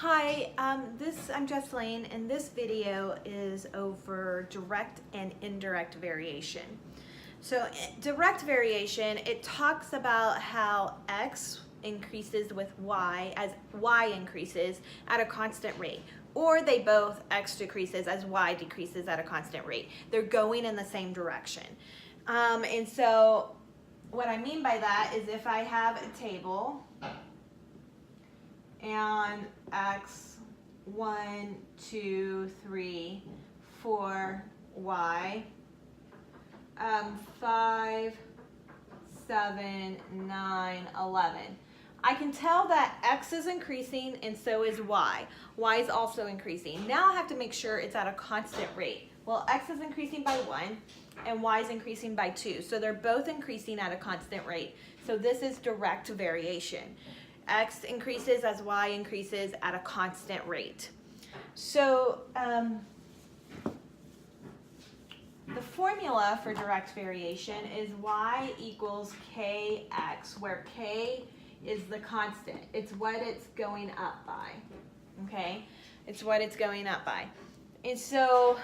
Hi, I'm Jessalyn, and this video is over direct and indirect variation. So direct variation, it talks about how x increases with y as y increases at a constant rate, or they both x decreases as y decreases at a constant rate. They're going in the same direction. And so what I mean by that is if I have a table and x 1, 2, 3, 4, y 5, 7, 9, 11. I can tell that x is increasing and so is y. Y is also increasing. Now I have to make sure it's at a constant rate. Well, x is increasing by 1 and y is increasing by 2. So they're both increasing at a constant rate. So this is direct variation. X increases as y increases at a constant rate. So the formula for direct variation is y equals kx, where k is the constant. It's what it's going up by, okay? It's what it's going up by. And so,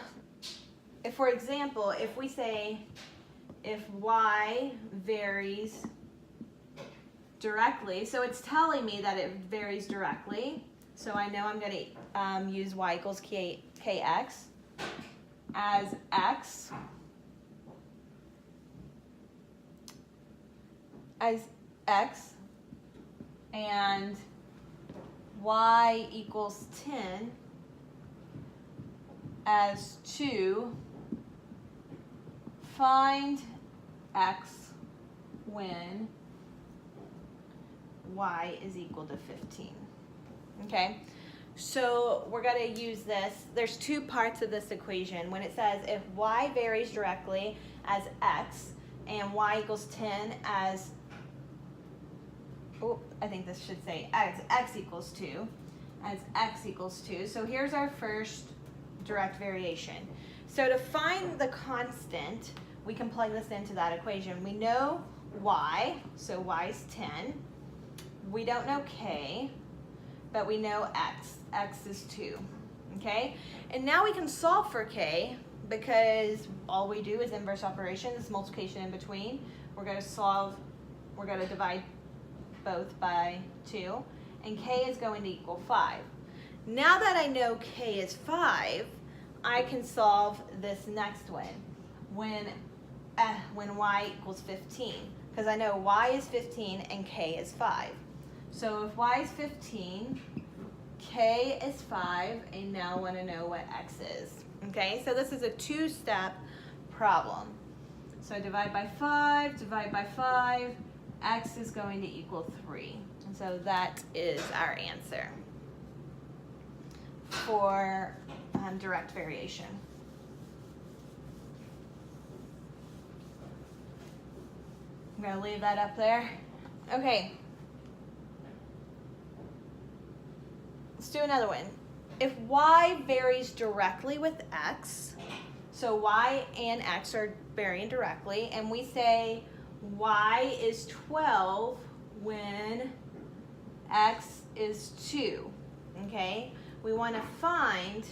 if, for example, if we say if y varies directly, so it's telling me that it varies directly, so I know I'm going to use y equals kx as x and y equals 10 as 2. Find x when y is equal to 15. Okay, so we're going to use this. There's two parts of this equation. When it says if y varies directly as x and y equals 10 as, I think this should say as x equals 2, as x equals 2. So here's our first direct variation. So to find the constant, we can plug this into that equation. We know y, so y is 10. We don't know k, but we know x. X is 2, okay? And now we can solve for k because all we do is inverse operation, this multiplication in between. We're going to divide both by 2, and k is going to equal 5. Now that I know k is 5, I can solve this next one when y equals 15, because I know y is 15 and k is 5. So if y is 15, k is 5, and now I want to know what x is. Okay, so this is a two-step problem. So divide by 5, x is going to equal 3. And so that is our answer for direct variation. I'm going to leave that up there. Okay. Let's do another one. If y varies directly with x, so y and x are varying directly, and we say y is 12 when x is 2, okay? We want to find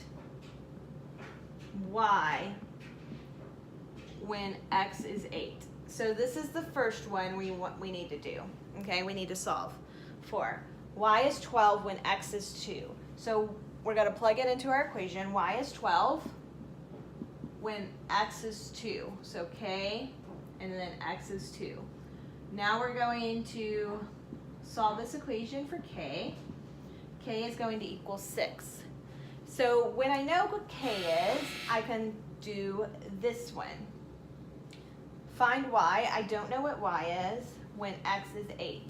y when x is 8. So this is the first one we need to do, okay? We need to solve for. Y is 12 when x is 2. So we're going to plug it into our equation. Y is 12 when x is 2. So k and then x is 2. Now we're going to solve this equation for k. K is going to equal 6. So when I know what k is, I can do this one. Find y. I don't know what y is when x is 8.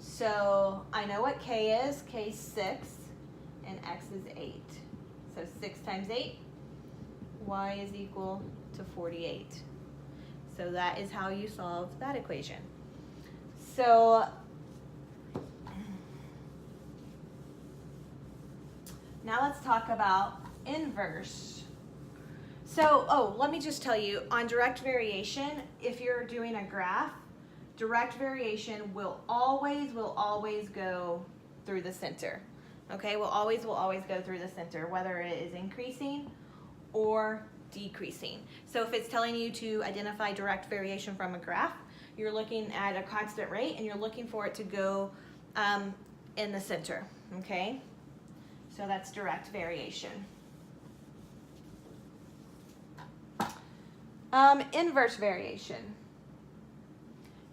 So I know what k is. K is 6 and x is 8. So 6 times 8, y is equal to 48. So that is how you solve that equation. So now let's talk about inverse. So, let me just tell you, on direct variation, if you're doing a graph, direct variation will always go through the center. Okay, will always go through the center, whether it is increasing or decreasing. So if it's telling you to identify direct variation from a graph, you're looking at a constant rate and you're looking for it to go in the center, okay? So that's direct variation. Inverse variation.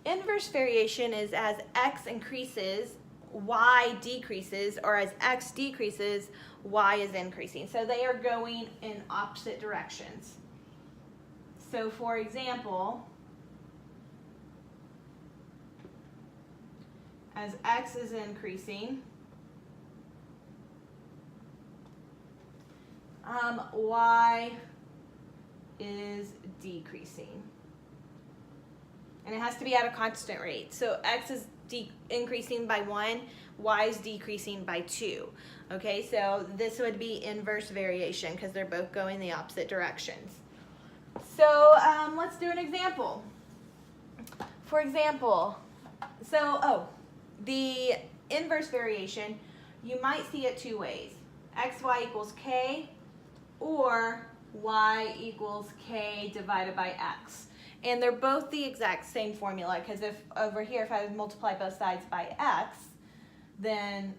Inverse variation is as x increases, y decreases, or as x decreases, y is increasing. So they are going in opposite directions. So for example, as x is increasing, y is decreasing. And it has to be at a constant rate. So x is increasing by 1, y is decreasing by 2. Okay, so this would be inverse variation because they're both going the opposite directions. So let's do an example. For example, the inverse variation, you might see it two ways. xy equals k, or y equals k divided by x. And they're both the exact same formula, because if over here, if I would multiply both sides by x, then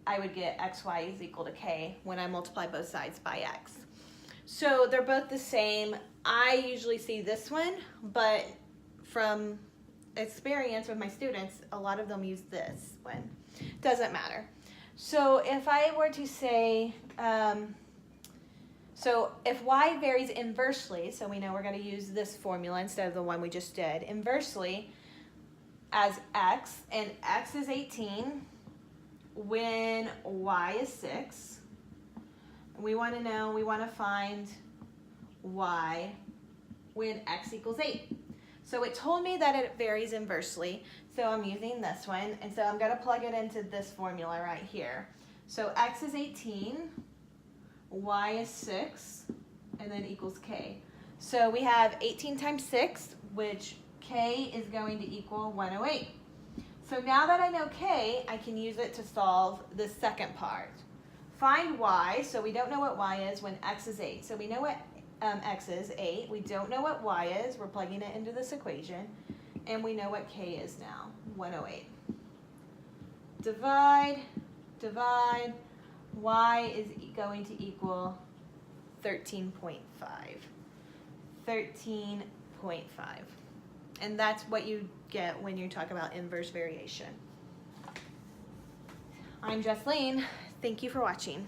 I would get xy is equal to k when I multiply both sides by x. So they're both the same. I usually see this one, but from experience with my students, a lot of them use this one. Doesn't matter. So if I were to say, so if y varies inversely, so we know we're going to use this formula instead of the one we just did, inversely as x, and x is 18 when y is 6, we want to find y when x equals 8. So it told me that it varies inversely, so I'm using this one, and so I'm going to plug it into this formula right here. So x is 18, y is 6, and then equals k. So we have 18 times 6, which k is going to equal 108. So now that I know k, I can use it to solve the second part. Find y, so we don't know what y is when x is 8. So we know what x is, 8. We don't know what y is. We're plugging it into this equation. And we know what k is now, 108. Divide, y is going to equal 13.5. 13.5. And that's what you get when you talk about inverse variation. I'm Jesseline. Thank you for watching.